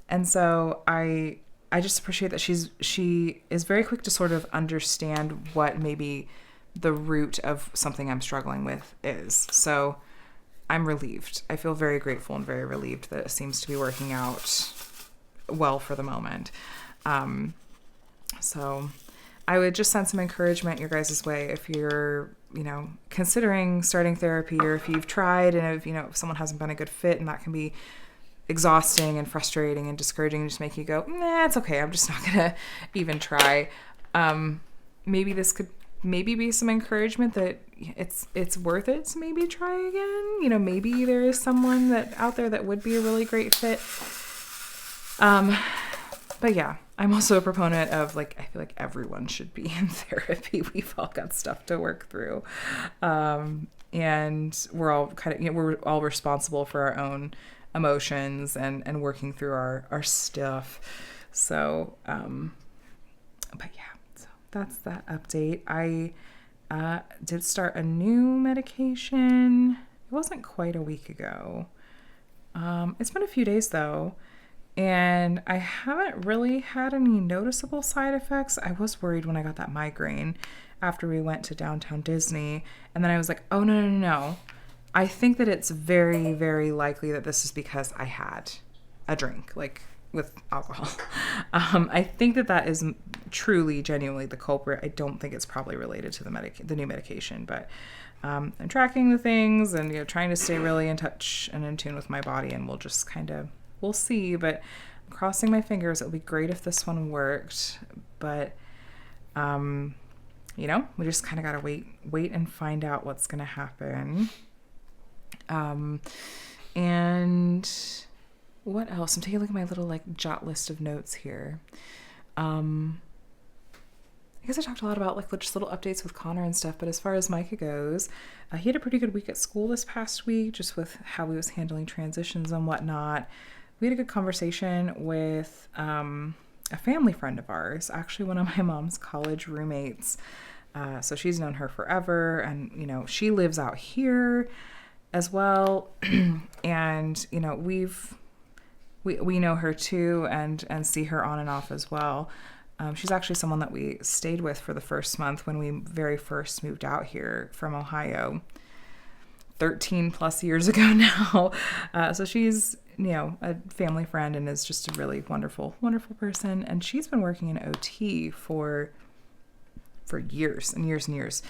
And so I just appreciate that she is very quick to sort of understand what maybe the root of something I'm struggling with is. So I'm relieved. I feel very grateful and very relieved that it seems to be working out well for the moment. So I would just send some encouragement your guys' way if you're, considering starting therapy, or if you've tried and if someone hasn't been a good fit, and that can be exhausting and frustrating and discouraging and just make you go, nah, it's okay. I'm just not going to even try. Maybe this could be some encouragement that it's worth it to maybe try again. Maybe there is someone out there that would be a really great fit. But yeah, I'm also a proponent of I feel like everyone should be in therapy. We've all got stuff to work through. And we're all we're all responsible for our own emotions and working through our stuff. So, but yeah, so that's that update. I did start a new medication. It wasn't quite a week ago. It's been a few days though, and I haven't really had any noticeable side effects. I was worried when I got that migraine after we went to downtown Disney, and then I was like, oh no. I think that it's very, very likely that this is because I had a drink, with alcohol. I think that is truly, genuinely the culprit. I don't think it's probably related to the new medication, but I'm tracking the things and trying to stay really in touch and in tune with my body, and we'll see. But I'm crossing my fingers. It would be great if this one worked, but we just kind of gotta wait and find out what's gonna happen. And what else? I'm taking a look at my little jot list of notes here. I guess I talked a lot about just little updates with Connor and stuff, but as far as Micah goes, he had a pretty good week at school this past week, just with how he was handling transitions and whatnot. We had a good conversation with a family friend of ours, actually one of my mom's college roommates. So she's known her forever, and she lives out here as well. And we know her too, and see her on and off as well. She's actually someone that we stayed with for the first month when we very first moved out here from Ohio 13 plus years ago now. So she's a family friend and is just a really wonderful person, and she's been working in OT for years and years and years.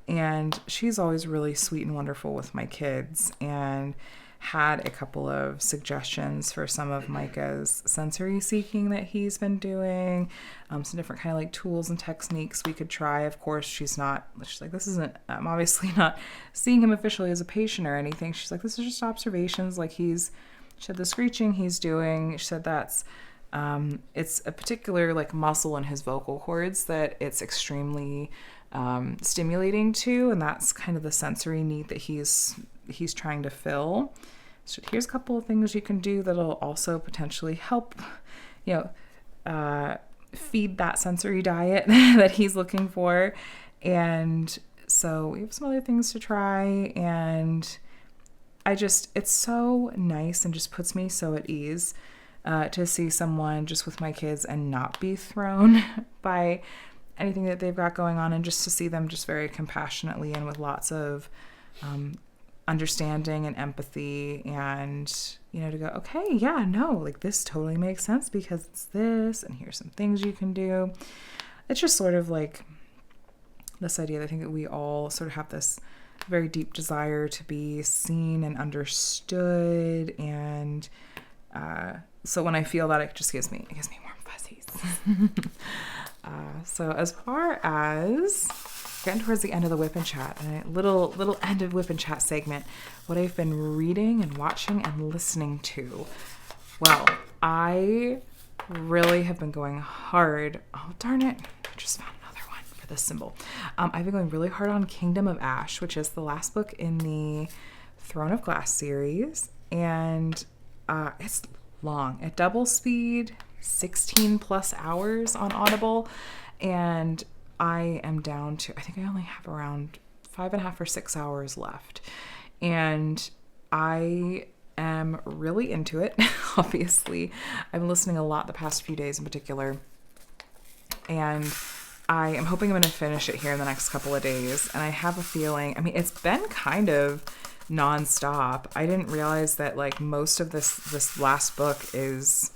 And she's always really sweet and wonderful with my kids, and had a couple of suggestions for some of Micah's sensory seeking that he's been doing, some different kind of tools and techniques we could try. Of course, she's like, this isn't, I'm obviously not seeing him officially as a patient or anything. She's like, this is just observations. She said the screeching he's doing, she said that's, it's a particular muscle in his vocal cords that it's extremely stimulating to, and that's kind of the sensory need that he's trying to fill. So here's a couple of things you can do that'll also potentially help, feed that sensory diet that he's looking for. And so we have some other things to try, and it's so nice and just puts me so at ease to see someone just with my kids and not be thrown by anything that they've got going on, and just to see them just very compassionately and with lots of understanding and empathy, and to go, okay, yeah, no, this totally makes sense because it's this, and here's some things you can do. It's just sort of this idea that I think that we all sort of have this very deep desire to be seen and understood, and so when I feel that, it gives me warm fuzzies. So as far as getting towards the end of the WIP and Chat, and a little end of WIP and Chat segment, what I've been reading and watching and listening to. Well, I really have been going hard. Oh, darn it. I just found another one for for this symbol. I've been going really hard on Kingdom of Ash, which is the last book in the Throne of Glass series. And it's long at double speed, 16 plus hours on Audible. And I am down to, I think I only have around 5.5 or 6 hours left. And I am really into it, obviously. I've been listening a lot the past few days in particular. And I am hoping I'm going to finish it here in the next couple of days. And I have a feeling, I mean, it's been kind of nonstop. I didn't realize that like most of this last book is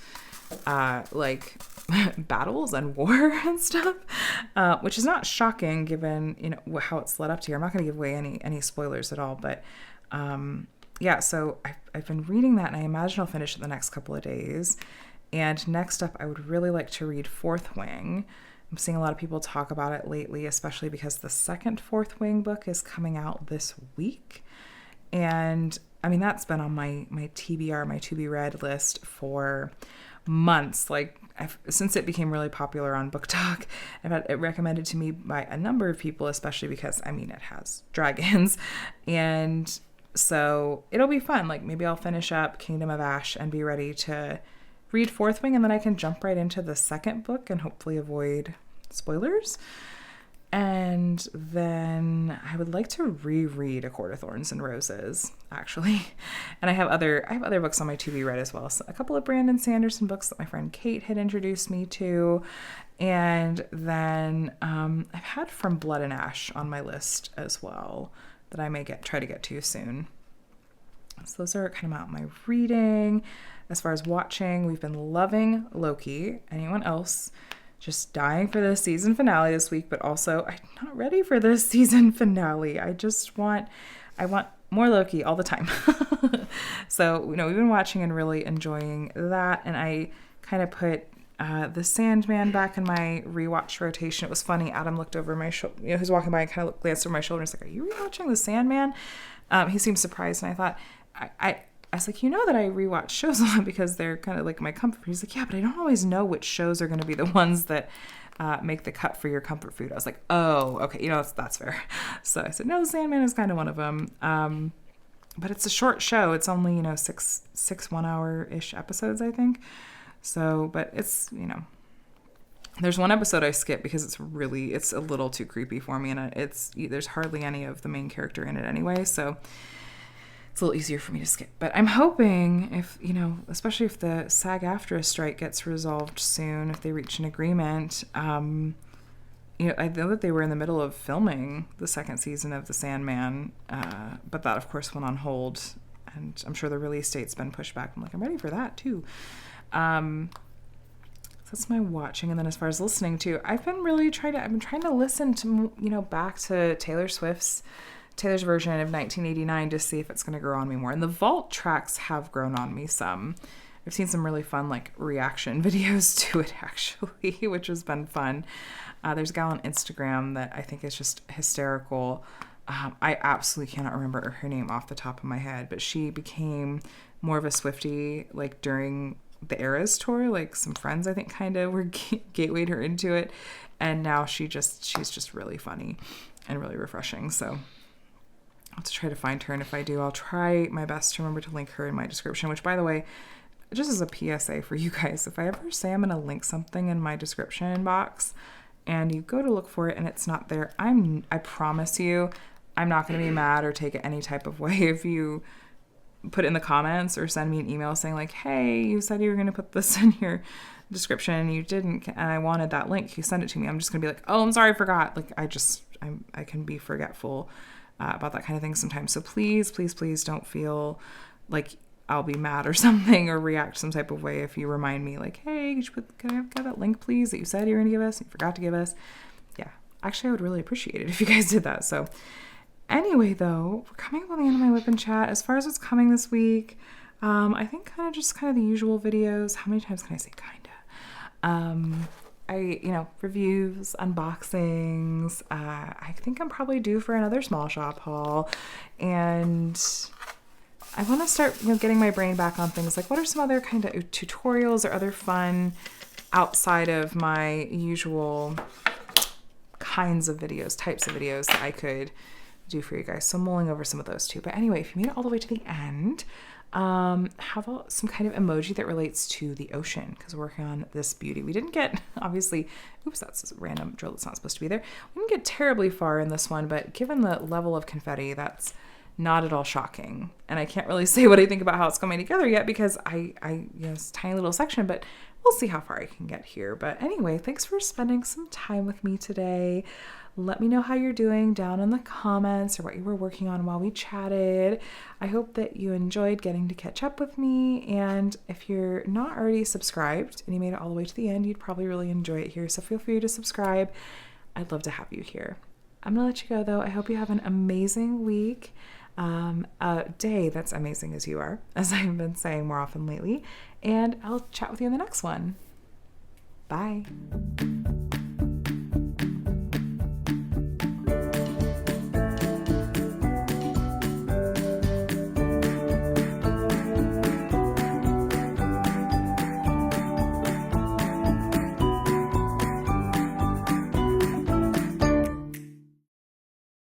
like battles and war and stuff, which is not shocking given, you know, how it's led up to here. I'm not going to give away any spoilers at all, but yeah, so I've been reading that, and I imagine I'll finish it the next couple of days. And next up, I would really like to read Fourth Wing. I'm seeing a lot of people talk about it lately, especially because the second Fourth Wing book is coming out this week. And I mean, that's been on my TBR, my to be read list for months. Like since it became really popular on Book Talk, I've had it recommended to me by a number of people, especially because, I mean, it has dragons. And so it'll be fun. Like maybe I'll finish up Kingdom of Ash and be ready to read Fourth Wing, and then I can jump right into the second book and hopefully avoid spoilers. And then I would like to reread A Court of Thorns and Roses, actually. And I have other books on my to be read as well. So a couple of Brandon Sanderson books that my friend Kate had introduced me to. And then I've had From Blood and Ash on my list as well that I may try to get to soon. So those are kind of out my reading. As far as watching, we've been loving Loki. Anyone else? Just dying for the season finale this week, but also I'm not ready for this season finale. I want more Loki all the time. So, you know, we've been watching and really enjoying that. And I kind of put The Sandman back in my rewatch rotation. It was funny. Adam looked over my shoulder, you know, he was walking by and kind of glanced over my shoulder and was like, "Are you rewatching The Sandman?" He seemed surprised, and I thought, I was like, you know that I rewatch shows a lot because they're kind of like my comfort food. He's like, yeah, but I don't always know which shows are going to be the ones that make the cut for your comfort food. I was like, oh, okay, you know, that's fair. So I said, no, Sandman is kind of one of them. But it's a short show. It's only, you know, six 1-hour-ish episodes, I think. So, but it's, you know, there's one episode I skipped because it's a little too creepy for me, and there's hardly any of the main character in it anyway, so it's a little easier for me to skip. But I'm hoping if, you know, especially if the SAG-AFTRA strike gets resolved soon, if they reach an agreement, you know, I know that they were in the middle of filming the second season of The Sandman, but that, of course, went on hold, and I'm sure the release date's been pushed back. I'm like, I'm ready for that, too. So that's my watching. And then as far as listening to, I've been trying to listen to, you know, back to Taylor's version of 1989 to see if it's going to grow on me more. And the vault tracks have grown on me some. I've seen some really fun like reaction videos to it actually, which has been fun. There's a gal on Instagram that I think is just hysterical. I absolutely cannot remember her name off the top of my head, but she became more of a Swiftie like during the Eras tour. Like some friends I think kind of were gatewayed her into it, and now she's just really funny and really refreshing. So I'll have to try to find her, and if I do, I'll try my best to remember to link her in my description, which, by the way, just as a PSA for you guys, if I ever say I'm going to link something in my description box and you go to look for it and it's not there, I promise you, I'm not going to be mad or take it any type of way if you put it in the comments or send me an email saying like, hey, you said you were going to put this in your description and you didn't, and I wanted that link. You send it to me. I'm just going to be like, oh, I'm sorry, I forgot. Like, I can be forgetful about that kind of thing sometimes. So please, please, please don't feel like I'll be mad or something or react some type of way if you remind me like, hey, can I have that link please that you said you were going to give us and you forgot to give us. Yeah, actually I would really appreciate it if you guys did that. So anyway, though, we're coming up on the end of my WIP and Chat. As far as what's coming this week, I think kind of the usual videos. How many times can I say kinda? Reviews, unboxings. I think I'm probably due for another small shop haul, and I want to start getting my brain back on things like what are some other kind of tutorials or other fun outside of my usual kinds of videos, types of videos that I could do for you guys. So I'm mulling over some of those too. But anyway, if you made it all the way to the end, have some kind of emoji that relates to the ocean, because we're working on this beauty. We didn't get, obviously, oops, that's a random drill that's not supposed to be there. We didn't get terribly far in this one, but given the level of confetti, that's not at all shocking. And I can't really say what I think about how it's coming together yet, because I it's a tiny little section, but we'll see how far I can get here. But anyway, thanks for spending some time with me today. Let me know how you're doing down in the comments, or what you were working on while we chatted. I hope that you enjoyed getting to catch up with me. And if you're not already subscribed and you made it all the way to the end, you'd probably really enjoy it here. So feel free to subscribe. I'd love to have you here. I'm gonna let you go though. I hope you have an amazing week. A day that's amazing as you are, as I've been saying more often lately. And I'll chat with you in the next one. Bye.